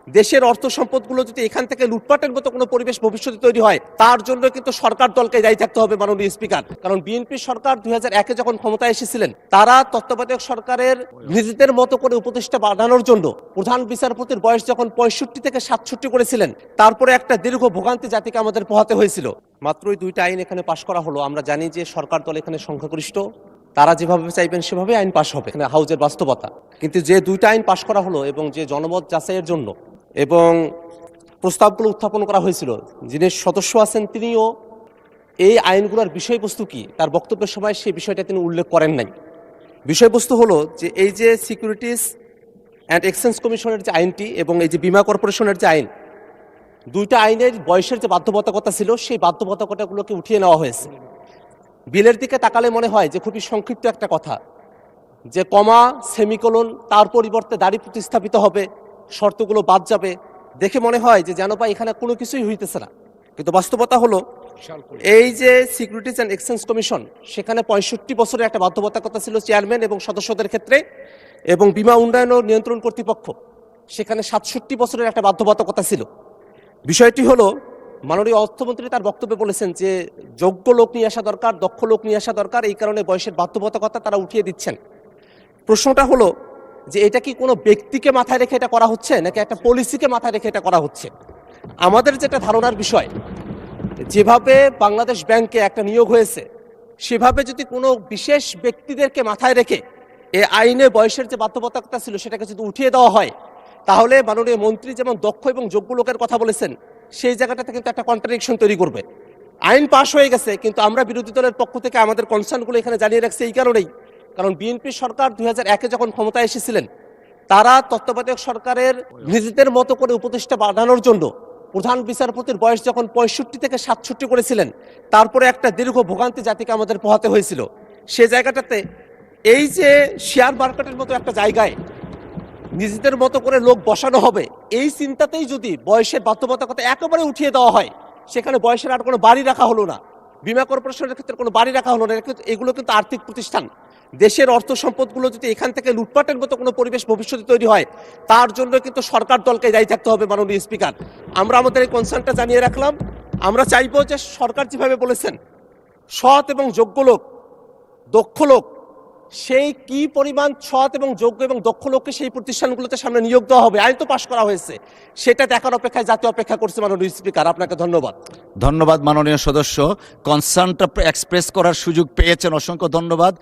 দেশের অর্থ সম্পদগুলো যদি এখান থেকে লুটপাটের মতো কোনো পরিবেশ ভবিষ্যতে তৈরি হয়, তার জন্য কিন্তু সরকার দলকে দায়ী থাকতে হবে মাননীয় স্পিকার। কারণ বিএনপি সরকার 2001-এ যখন ক্ষমতায় এসেছিলেন, তারা তত্ত্বাবধায়ক সরকারের নিজেদের মতো করে উপদেষ্টা বাড়ানোর জন্য প্রধান বিচারপতির বয়স যখন 65 থেকে 67 করেছিলেন, তারপরে একটা দীর্ঘ ভোগান্তি জাতিকে আমাদের পোহাতে হয়েছিল। মাত্রই 2টা আইন এখানে পাশ করা হলো। আমরা জানি যে সরকার দল এখানে সংখ্যাগরিষ্ঠ, তারা যেভাবে চাইবেন সেভাবে আইন পাশ হবে, এখানে হাউজের বাস্তবতা। কিন্তু যে 2টা আইন পাশ করা হলো এবং যে জনমত যাচাইয়ের জন্য এবং প্রস্তাবগুলো উত্থাপন করা হয়েছিল, যিনি সদস্য আছেন তিনিও এই আইনগুলোর বিষয়বস্তু কি তার বক্তব্যের সময় সেই বিষয়টা তিনি উল্লেখ করেন নাই। বিষয়বস্তু হলো যে এই যে সিকিউরিটিজ অ্যান্ড এক্সচেঞ্জ কমিশনের যে আইনটি এবং এই যে বীমা কর্পোরেশনের যে আইন, 2টা আইনের বয়সের যে বাধ্যবাধকতা ছিল সেই বাধ্যবাধকতাগুলোকে উঠিয়ে নেওয়া হয়েছে। বিলের দিকে তাকালে মনে হয় যে খুবই সংক্ষিপ্ত একটা কথা, যে কমা সেমিকোলন তার পরিবর্তে দাড়ি প্রতিস্থাপিত হবে, শর্তগুলো বাদ যাবে। দেখে মনে হয় যে যেন বা এখানে কোনো কিছুই হইতেছে না। কিন্তু বাস্তবতা হলো এই যে সিকিউরিটিজ অ্যান্ড এক্সচেঞ্জ কমিশন, সেখানে 65 বছরের একটা বাধ্যবাধকতা ছিল চেয়ারম্যান এবং সদস্যদের ক্ষেত্রে, এবং বীমা উন্নয়ন ও নিয়ন্ত্রণ কর্তৃপক্ষ সেখানে 67 বছরের একটা বাধ্যবাধকতা ছিল। বিষয়টি হলো মাননীয় অর্থমন্ত্রী তার বক্তব্যে বলেছেন যে যোগ্য লোক নিয়ে আসা দরকার, দক্ষ লোক নিয়ে আসা দরকার, এই কারণে বয়সের বাধ্যবাধকতা তারা উঠিয়ে দিচ্ছেন। প্রশ্নটা হলো যে এটা কি কোনো ব্যক্তিকে মাথায় রেখে এটা করা হচ্ছে নাকি একটা পলিসিকে মাথায় রেখে এটা করা হচ্ছে? আমাদের যেটা ধারণার বিষয়, যেভাবে বাংলাদেশ ব্যাংকে একটা নিয়োগ হয়েছে, সেভাবে যদি কোনো বিশেষ ব্যক্তিদেরকে মাথায় রেখে এ আইনে বয়সের যে বাধ্যবাধকতা ছিল সেটাকে যদি উঠিয়ে দেওয়া হয়, তাহলে মাননীয় মন্ত্রী যেমন দক্ষ এবং যোগ্য লোকের কথা বলেছেন, সেই জায়গাটাতে কিন্তু একটা কন্ট্রাডিকশন তৈরি করবে। আইন পাশ হয়ে গেছে, কিন্তু আমরা বিরোধী দলের পক্ষ থেকে আমাদের কনসার্নগুলো এখানে জানিয়ে রাখছি এই কারণেই, কারণ বিএনপি সরকার 2001-এ যখন ক্ষমতায় এসেছিলেন, তারা তত্ত্বাবধায়ক সরকারের নিজেদের মতো করে উপদেষ্টা বাড়ানোর জন্য প্রধান বিচারপতির বয়স যখন 65 থেকে 67 করেছিলেন, তারপরে একটা দীর্ঘ ভোগান্তি জাতিকে আমাদের পোহাতে হয়েছিল। সে জায়গাটাতে এই যে শেয়ার মার্কেটের মতো একটা জায়গায় নিজেদের মতো করে লোক বসানো হবে, এই চিন্তাতেই যদি বয়সের বাধ্যবাধকতা একেবারে উঠিয়ে দেওয়া হয়, সেখানে বয়সের আর কোনো বাড়ি রাখা হলো না, বীমা কর্পোরেশনের ক্ষেত্রে কোনো বাড়ি রাখা হলো না। এগুলো কিন্তু আর্থিক প্রতিষ্ঠান। দেশের অর্থ সম্পদগুলো যদি এখান থেকে লুটপাটের মতো কোনো পরিবেশ ভবিষ্যতে তৈরি হয়, তার জন্য কিন্তু সরকার দলকে দায়ী থাকতে হবে মাননীয় স্পিকার। আমরা আমাদের এই কনসার্নটা জানিয়ে রাখলাম। আমরা চাইবো যে সরকার যেভাবে বলেছেন সৎ এবং যোগ্য লোক, দক্ষ লোক, সেই কি পরিমাণ সৎ এবং যোগ্য এবং দক্ষ লোককে সেই প্রতিষ্ঠানগুলোতে সামনে নিয়োগ দেওয়া হবে, আইন তো পাশ করা হয়েছে, সেটা দেখার অপেক্ষায় জাতীয় অপেক্ষা করছে মাননীয় স্পিকার। আপনাকে ধন্যবাদ। ধন্যবাদ মাননীয় সদস্য, কনসার্নটা এক্সপ্রেস করার সুযোগ পেয়েছেন, অসংখ্য ধন্যবাদ।